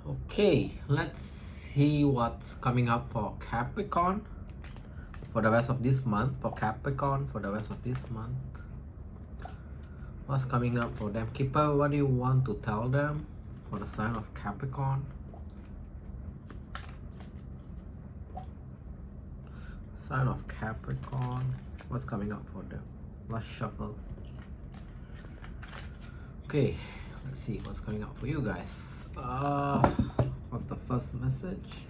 Okay, let's see what's coming up for Capricorn for the rest of this month. For Capricorn for the rest of this month, what's coming up for them? Keeper, what do you want to tell them for the sign of Capricorn? Sign of Capricorn, what's coming up for them? Let's shuffle. Okay, let's see what's coming up for you guys. What's the first message?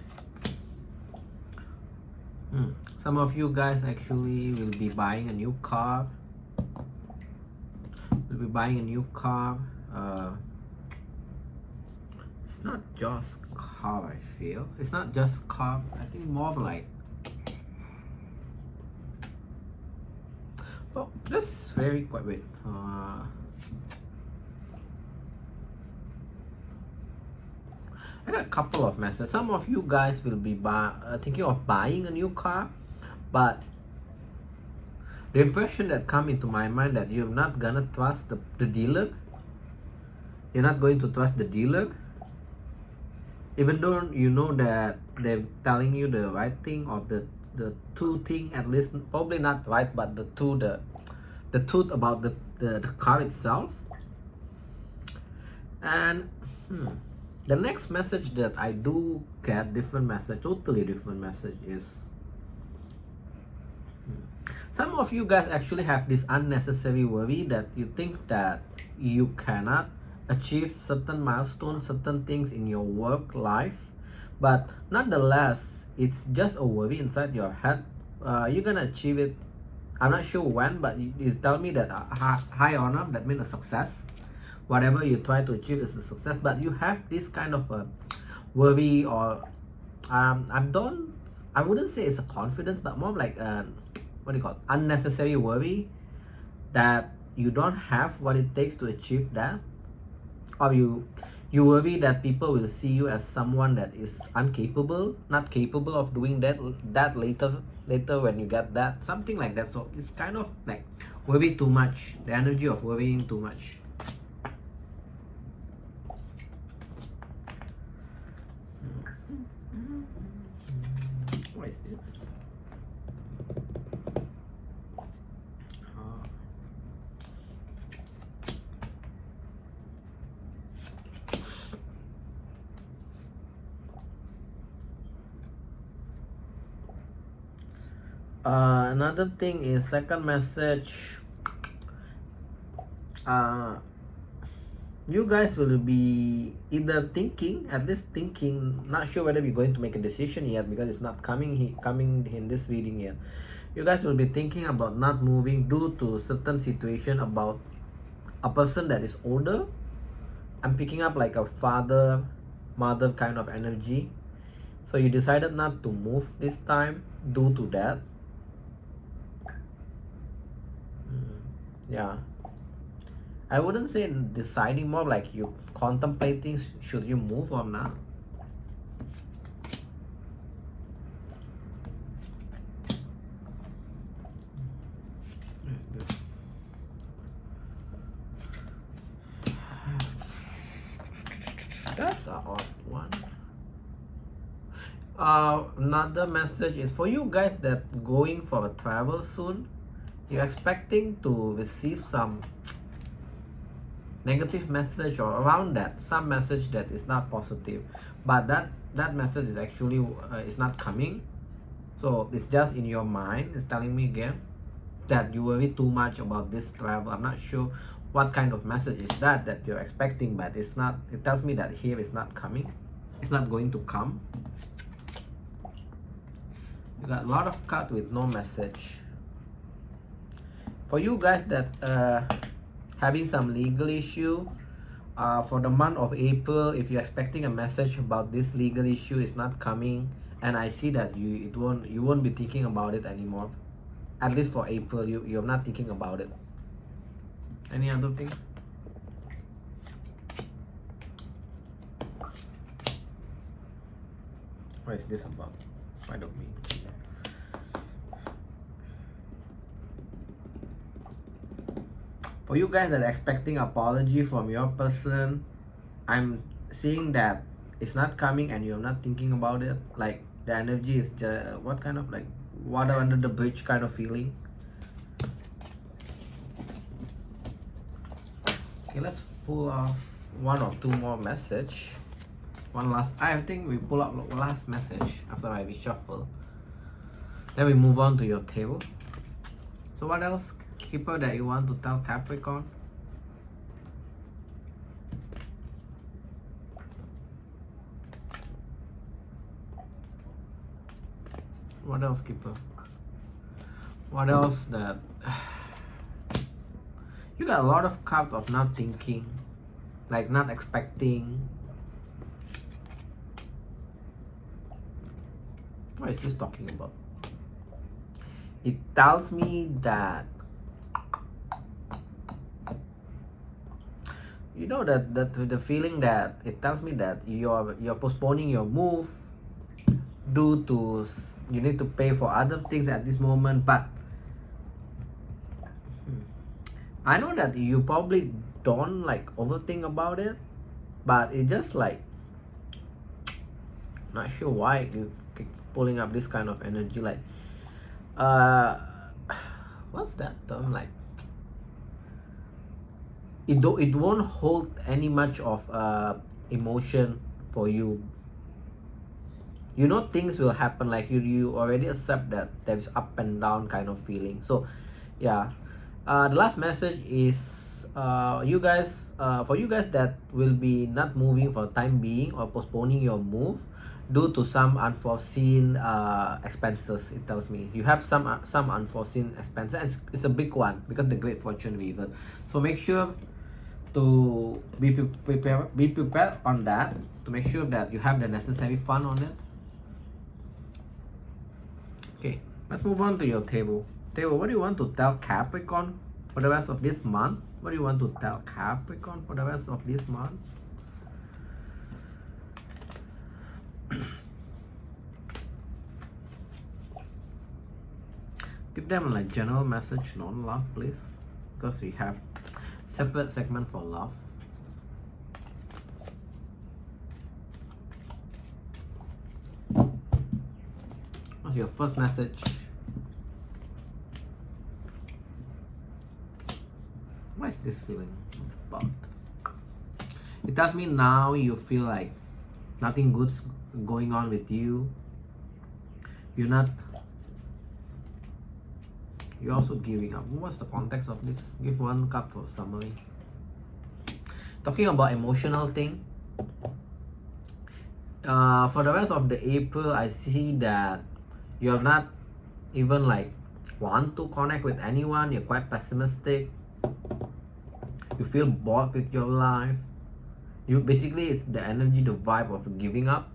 Some of you guys actually will be buying a new car. Will be buying a new car. It's not just car, I feel. It's not just car. I think more of like, well, just very quite wait. I got a couple of messages. Some of you guys will be thinking of buying a new car, but the impression that come into my mind that you're not gonna trust the dealer. You're not going to trust the dealer, even though you know that they're telling you the right thing, or the true thing, at least probably not right, but the truth about the car itself. And the next message that I do get, different message, totally different message, is some of you guys actually have this unnecessary worry that you think that you cannot achieve certain milestones, certain things in your work life, but nonetheless it's just a worry inside your head. You're gonna achieve it. I'm not sure when, but you tell me that high honor, that means a success. Whatever you try to achieve is a success, but you have this kind of a worry, or I wouldn't say it's a confidence, but more like what do you call it? Unnecessary worry that you don't have what it takes to achieve that, or you worry that people will see you as someone that is incapable, not capable of doing that later when you get that, something like that. So it's kind of like worry too much, the energy of worrying too much. What is this? Another thing is, second message, you guys will be either thinking, at least thinking, not sure whether you're going to make a decision yet because it's not coming in this reading yet. You guys will be thinking about not moving due to certain situation, about a person that is older. I'm picking up like a father, mother kind of energy. So you decided not to move this time due to that. Yeah, I wouldn't say deciding, more like you contemplating should you move or not. That's an odd one. Another message is for you guys that going for a travel soon. You're expecting to receive some negative message or around that, some message that is not positive, but that message is actually is not coming. So it's just in your mind. It's telling me again that you worry too much about this travel. I'm not sure what kind of message is that you're expecting, but it's not. It tells me that here it's not coming. It's not going to come. You got a lot of cards with no message. For you guys that having some legal issue, for the month of April, if you're expecting a message about this legal issue, is not coming, and I see that you won't be thinking about it anymore. At least for April, you're not thinking about it. Any other thing? What is this about? I don't mean. For you guys that are expecting apology from your person, I'm seeing that it's not coming and you're not thinking about it, like the energy is just what kind of like water under the bridge kind of feeling. Okay, let's pull off one or two more message. One last, I think we pull up last message after I reshuffle. Then we move on to your table. So what else, Keeper, that you want to tell Capricorn? What else, Keeper? What else that you got a lot of cards of not thinking, like not expecting. What is this talking about? It tells me that you know that the feeling that it tells me that you're postponing your move due to you need to pay for other things at this moment. But I know that you probably don't like overthink about it, but it just like not sure why you keep pulling up this kind of energy, like what's that term, like it won't hold any much of emotion for you. You know things will happen, like you already accept that there's up and down kind of feeling. So yeah, the last message is you guys, for you guys that will be not moving for time being or postponing your move due to some unforeseen expenses. It tells me you have some unforeseen expenses. It's a big one because the Great Fortune Weaver. So make sure to be prepared on that, to make sure that you have the necessary fund on it. Okay, let's move on to your table. Table, what do you want to tell Capricorn for the rest of this month? What do you want to tell Capricorn for the rest of this month? Give them like general message, non-love, please, because we have separate segment for love. What's your first message? What is this feeling about? It tells me now you feel like nothing good's going on with you. You're also giving up. What's the context of this? Give one card for summary. Talking about emotional thing. For the rest of the April, I see that you're not even like want to connect with anyone. You're quite pessimistic. You feel bored with your life. You basically, it's the energy, the vibe of giving up.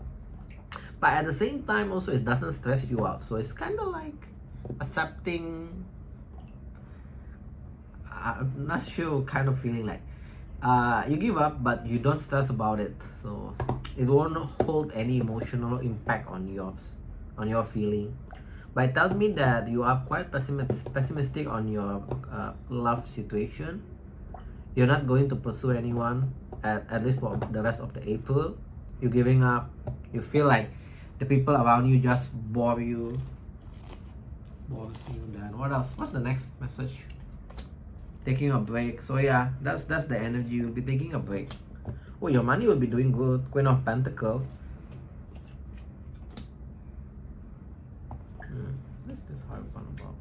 But at the same time also it doesn't stress you out. So it's kind of like accepting, I'm not sure, kind of feeling like you give up but you don't stress about it. So it won't hold any emotional impact on your feeling. But it tells me that you are quite pessimistic on your love situation. You're not going to pursue anyone at least for the rest of the April. You're giving up. You feel like the people around you just bore you. Then what else? What's the next message? Taking a break. So yeah, that's the energy. You'll be taking a break. Oh, your money will be doing good. Queen of Pentacles. What's this Hierophant about?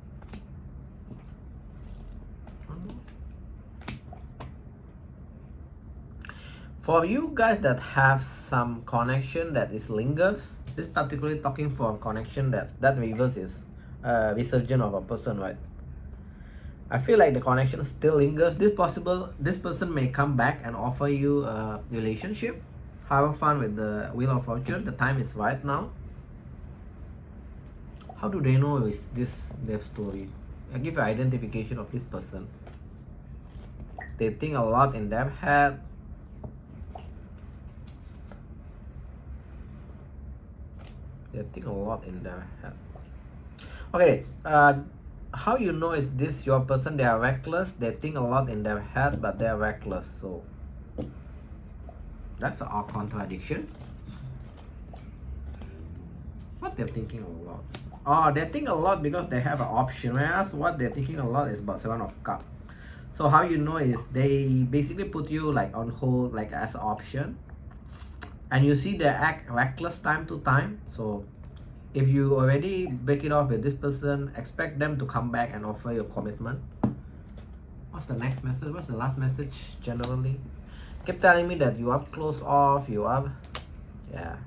For you guys that have some connection that is lingers, this particularly talking for a connection that reverse is resurgence of a person, right? I feel like the connection still lingers. This person may come back and offer you a relationship. Have fun with the Wheel of Fortune. The time is right now. How do they know is this their story? I give you identification of this person. They think a lot in their head. They think a lot in their head. Okay, how you know is this your person? They are reckless. They think a lot in their head, but they are reckless. So That's a contradiction. What they're thinking a lot? Oh, they think a lot because they have an option. When I ask what they're thinking a lot is about 7 of Cups. So how you know is they basically put you like on hold, like as an option, and you see they act reckless time to time. So if you already break it off with this person, expect them to come back and offer you a commitment. What's the next message? What's the last message generally? Keep telling me that you are close off, you are, yeah.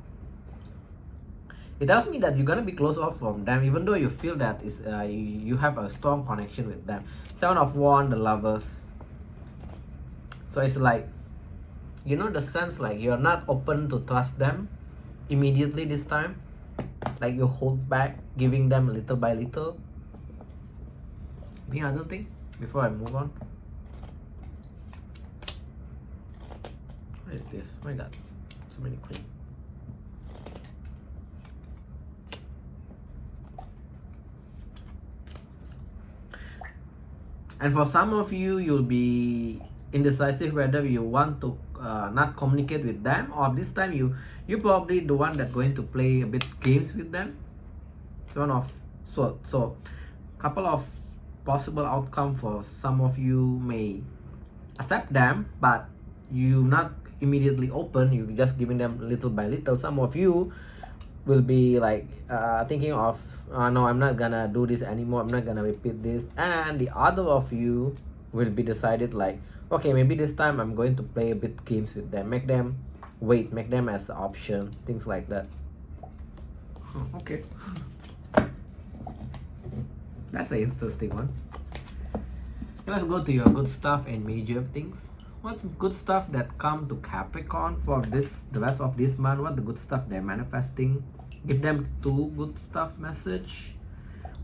It tells me that you're gonna be close off from them, even though you feel that is you have a strong connection with them. 7 of Wands, the Lovers. So it's like, you know, the sense like you're not open to trust them immediately this time. Like you hold back, giving them little by little. Any other thing before I move on? What is this? Oh my god, so many queens. And for some of you, you'll be indecisive whether you want to not communicate with them, or this time you probably the one that's going to play a bit games with them. 7 of Swords. So couple of possible outcome for some of you may accept them, but you not immediately open, you just giving them little by little. Some of you will be like thinking of no, I'm not gonna do this anymore, I'm not gonna repeat this. And the other of you will be decided like, okay, maybe this time I'm going to play a bit games with them, make them wait, make them as an option, things like that. Okay, that's an interesting one. Let's go to your good stuff and major things. What's good stuff that come to Capricorn for the rest of this month? What the good stuff they're manifesting? Give them 2 good stuff message.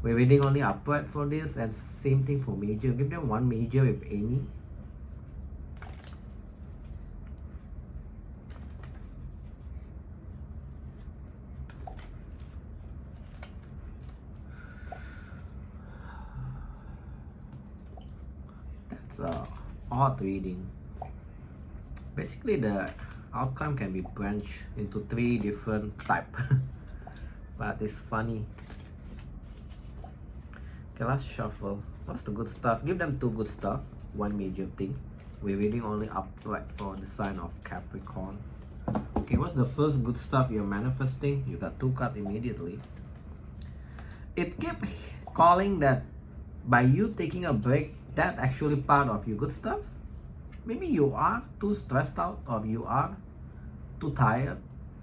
We're reading only upright for this, and same thing for major. Give them 1 major if any. That's odd reading. Basically, the outcome can be branched into 3 different types. But it's funny. Okay, let's shuffle. What's the good stuff? Give them 2 good stuff, 1 major thing. We're reading only upright for the sign of Capricorn. Okay, what's the first good stuff you're manifesting? You got 2 cards immediately. It kept calling that by you taking a break, that actually part of your good stuff. Maybe you are too stressed out, or you are too tired,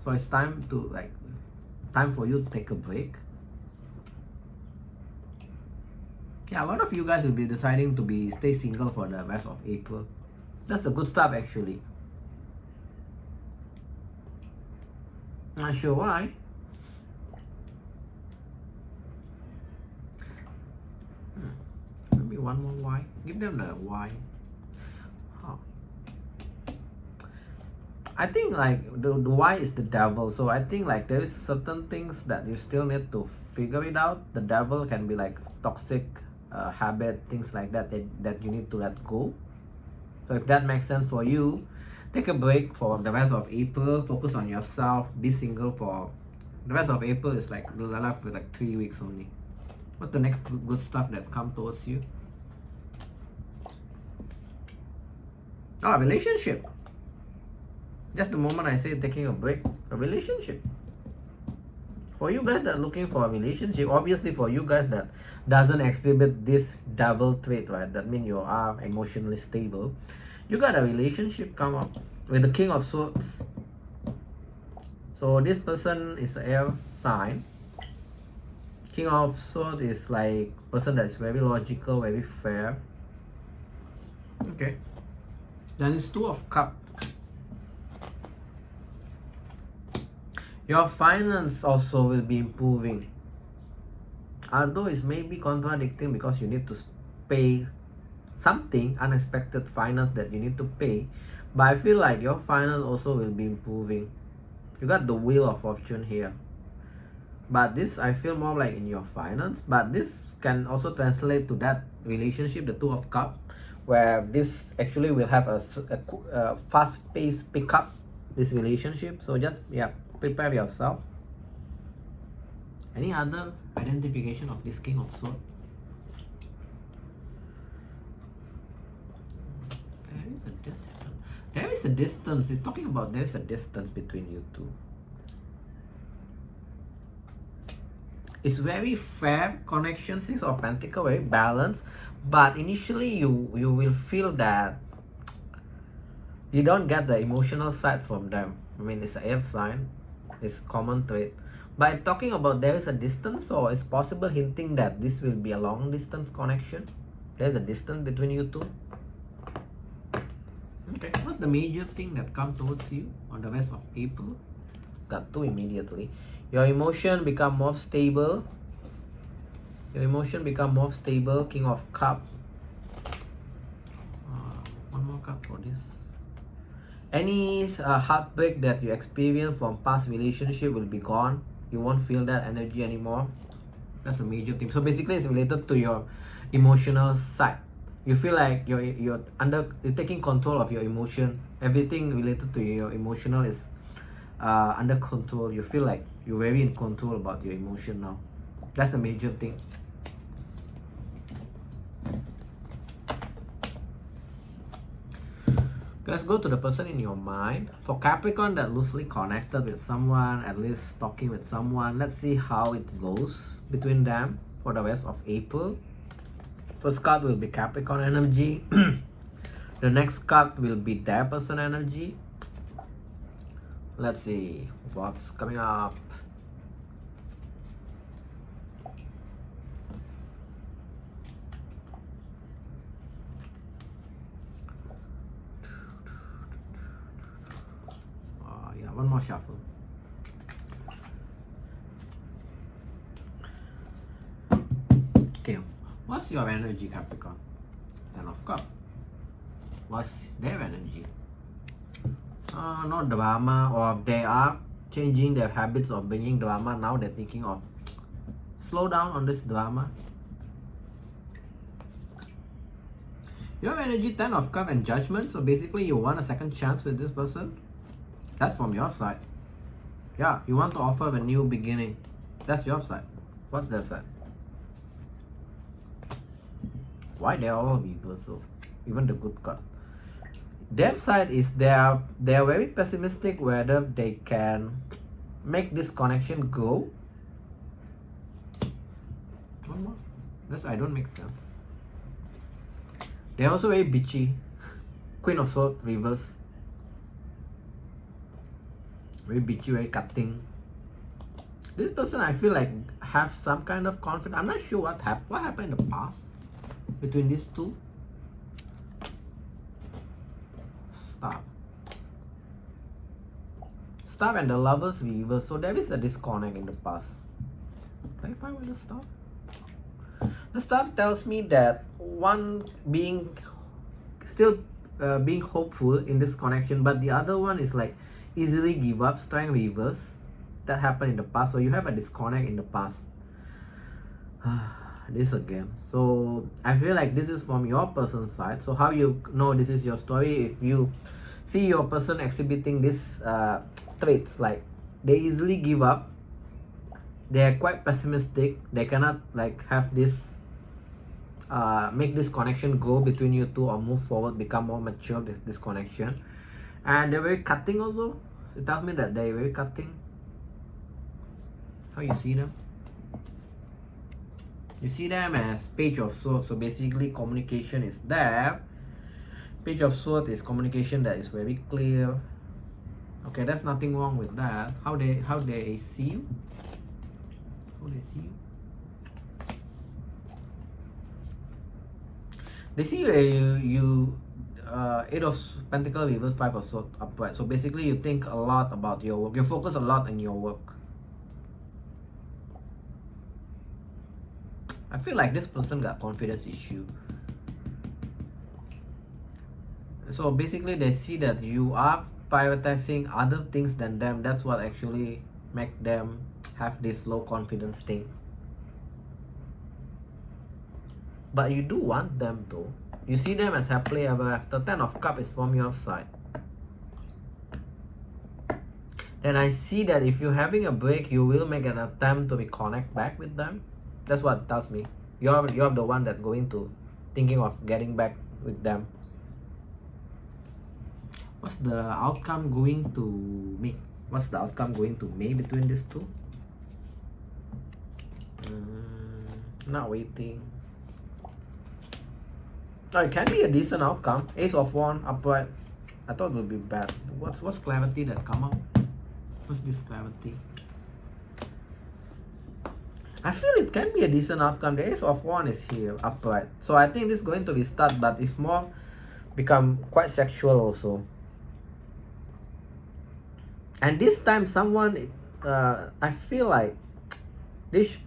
so it's time for you to take a break. Yeah, a lot of you guys will be deciding to stay single for the rest of April. That's the good stuff actually. Not sure why. Maybe 1 more why. Give them the why. I think like the why is the devil, so I think like there is certain things that you still need to figure it out. The devil can be like toxic habit, things like that you need to let go. So if that makes sense for you, take a break for the rest of April, focus on yourself, be single for the rest of April. Is like left with like 3 weeks only. What's the next good stuff that come towards you? Oh, relationship. Just the moment I say taking a break, a relationship. For you guys that are looking for a relationship, obviously for you guys that doesn't exhibit this double trait, right? That means you are emotionally stable. You got a relationship come up with the King of Swords. So this person is an air sign. King of Swords is like person that's very logical, very fair. Okay. Then it's 2 of Cups. Your finance also will be improving. Although it may be contradicting because you need to pay something, unexpected finance that you need to pay. But I feel like your finance also will be improving. You got the Wheel of Fortune here. But this I feel more like in your finance. But this can also translate to that relationship, the 2 of Cups, where this actually will have a fast-paced pickup this relationship. So just, yeah, prepare yourself. Any other identification of this King of Swords? There is a distance. There is a distance. It's talking about there is a distance between you two. It's very fair connection, Six of Pentacles, very balanced. But initially you will feel that you don't get the emotional side from them. I mean, it's an air sign. It's common trait. By talking about there is a distance, or it's possible hinting that this will be a long distance connection. There's a distance between you two. Okay, what's the major thing that comes towards you on the rest of April? Got two immediately. Your emotion become more stable. Your emotion become more stable. King of Cups. One more cup for this. Any heartbreak that you experience from past relationship will be gone. You won't feel that energy anymore. That's a major thing. So basically, it's related to your emotional side. You feel like you're taking control of your emotion. Everything related to your emotional is under control. You feel like you're very in control about your emotion now. That's the major thing. Let's go to the person in your mind. For Capricorn that loosely connected with someone, at least talking with someone, let's see how it goes between them for the rest of April. First card will be Capricorn energy. The next card will be their person energy. Let's see what's coming up. One more shuffle. Okay, what's your energy, Capricorn? Ten of Cups. What's their energy? No drama, or they are changing their habits of bringing drama. Now they're thinking of slow down on this drama. Your energy, Ten of Cups and Judgment. So basically you want a second chance with this person. That's from your side. Yeah, you want to offer a new beginning. That's your side. What's their side? Why they are all reversal? Even the good card. Their side is they are very pessimistic whether they can make this connection grow. One more. That's I don't make sense. They're also very bitchy. Queen of Swords reverse. Very bitchy, very cutting. This person, I feel like, have some kind of conflict. I'm not sure what happened in the past between these two. Star and the Lovers reverse. So there is a disconnect in the past. Clarify with the Star. The Star tells me that one being still being hopeful in this connection, but the other one is like easily give up, strength reverse. That happened in the past. So you have a disconnect in the past. This again. So I feel like this is from your person's side. So how you know this is your story? If you see your person exhibiting these traits, like they easily give up, they are quite pessimistic, they cannot like have this make this connection grow between you two or move forward, become more mature, this connection. And they're very cutting also. It tells me that they're very cutting. How you see them? You see them as Page of Swords. So basically communication is there. Page of Swords is communication that is very clear. Okay, there's nothing wrong with that. How they see you? How they see you? They see you Eight of Pentacles reverse, Five of Swords upright. So basically you think a lot about your work. You focus a lot on your work. I feel like this person got confidence issue. So basically they see that you are prioritizing other things than them. That's what actually make them have this low confidence thing. But you do want them though. You see them as happily ever after. Ten of Cups is from your side. then I see that if you're having a break, you will make an attempt to reconnect back with them. That's what it tells me. You're the one that going to thinking of getting back with them. What's the outcome going to make? What's the outcome going to make between these two? Not waiting. Oh, it can be a decent outcome. Ace of Wands upright. I thought it would be bad. What's clarity that come up? What's this clarity? I feel it can be a decent outcome. The Ace of Wands is here upright. So I think this is going to be start, but it's more become quite sexual also. And this time someone, I feel like this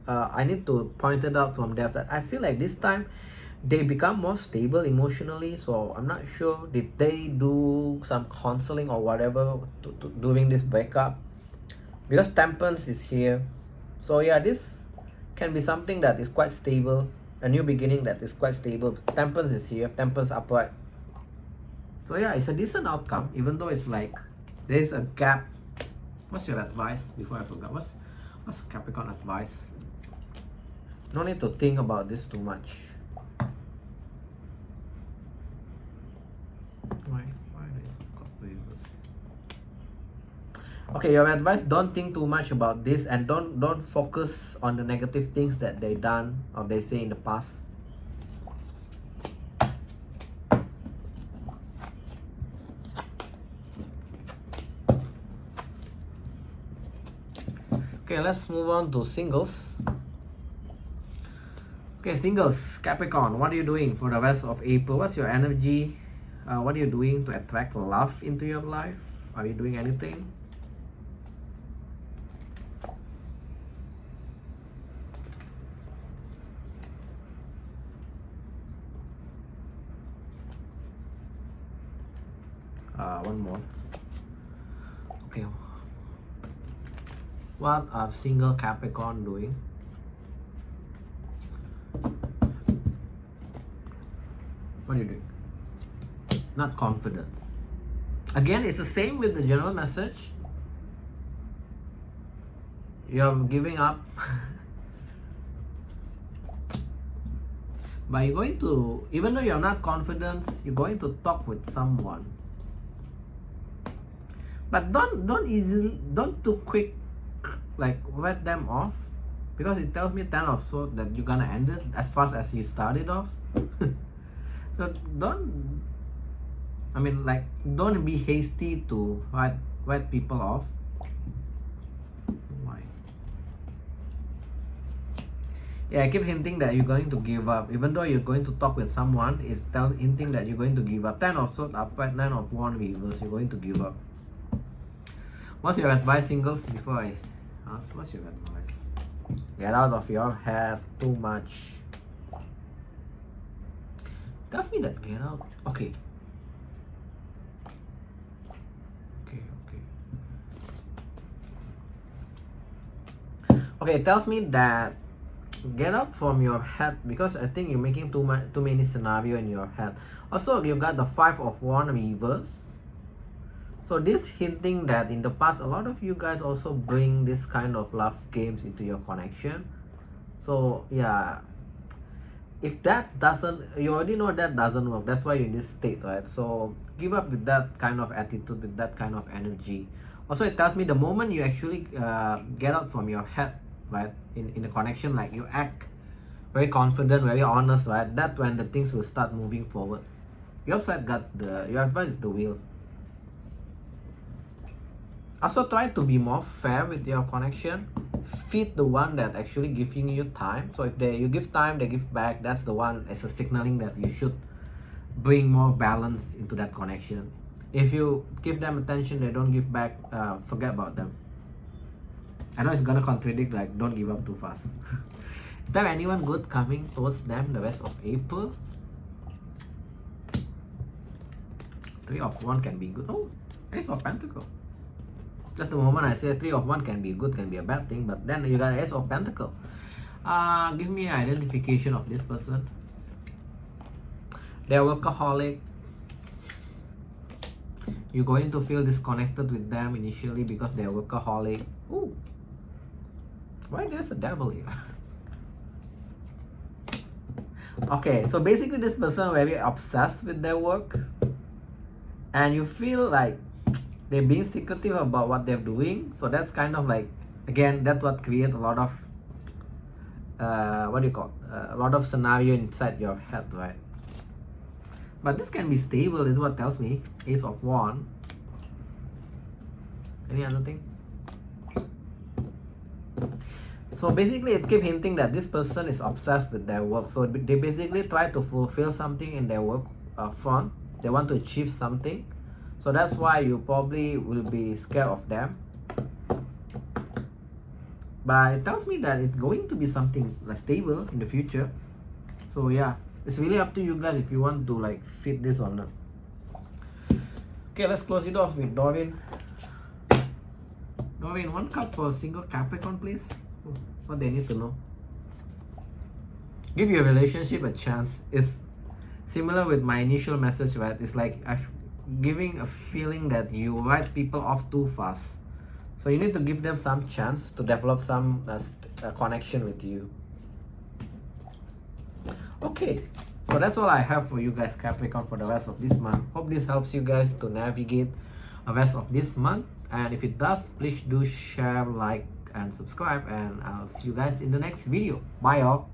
I need to point it out from depth that I feel like this time they become more stable emotionally. So I'm not sure, did they do some counseling or whatever during this breakup? Because Temperance is here. So yeah, this can be something that is quite stable, a new beginning that is quite stable. Temperance is here, Temperance upright. So yeah, it's a decent outcome, even though it's like there's a gap. What's your advice? Before I forgot, what's Capricorn advice? No need to think about this too much. Why is it got reverse? Okay, your advice, don't think too much about this, and don't focus on the negative things that they done or they say in the past. Okay, let's move on to singles. Okay, singles, Capricorn, what are you doing for the rest of April? What's your energy? What are you doing to attract love into your life? Are you doing anything? One more. Okay. What are single Capricorn doing? What are you doing? Not confidence. Again, it's the same with the general message. You're giving up. But you're going to, even though you're not confident, you're going to talk with someone. But don't too quick like let them off, because it tells me 10 of Swords that you're gonna end it as fast as you started off. So don't be hasty to write people off. Why? Yeah, I keep hinting that you're going to give up, even though you're going to talk with someone. It's hinting that you're going to give up. 10 of Swords upright, 9 of Wands reverse. You're going to give up. What's your advice, singles? Before I ask, what's your advice? Get out of your head too much. Tells me that get out. Okay. Okay, it tells me that get out from your head, because I think you're making too many scenario in your head. Also, you got the 5 of Wands reverse. So this hinting that in the past, a lot of you guys also bring this kind of love games into your connection. So yeah, if that doesn't, you already know that doesn't work. That's why you're in this state, right? So give up with that kind of attitude, with that kind of energy. Also, it tells me the moment you actually get out from your head, right, in a connection, like you act very confident, very honest, right, that's when the things will start moving forward. Your side got your advice is the Wheel. Also, try to be more fair with your connection. Feed the one that actually giving you time. So if you give time, they give back. That's the one as a signaling that you should bring more balance into that connection. If you give them attention, they don't give back, forget about them. I know it's gonna contradict, like don't give up too fast. Is there anyone good coming towards them the rest of April? 3 of Wands can be good. Oh, Ace of Pentacles. Just the moment I say 3 of Wands can be good, can be a bad thing, but then you got Ace of Pentacles. Give me an identification of this person. They're workaholic. You're going to feel disconnected with them initially because they're workaholic. Ooh, why there's a devil here? Okay, so basically this person very obsessed with their work, and you feel like they're being secretive about what they're doing. So that's kind of like, again, that's what creates a lot of a lot of scenario inside your head, right? But this can be stable, is what tells me. Ace of Wands. Any other thing? So basically it keeps hinting that this person is obsessed with their work. So they basically try to fulfill something in their work front. They want to achieve something. So that's why you probably will be scared of them. But it tells me that it's going to be something like stable in the future. So yeah, it's really up to you guys if you want to like fit this or not. Okay, let's close it off with Doreen. Doreen, one card for a single Capricorn, please. What they need to know. Give your relationship a chance. It's similar with my initial message, right? It's like giving a feeling that you write people off too fast. So you need to give them some chance to develop some connection with you. Okay, so that's all I have for you guys, Capricorn, for the rest of this month. Hope this helps you guys to navigate the rest of this month. And if it does, please do share, like, and subscribe. And I'll see you guys in the next video. Bye, y'all.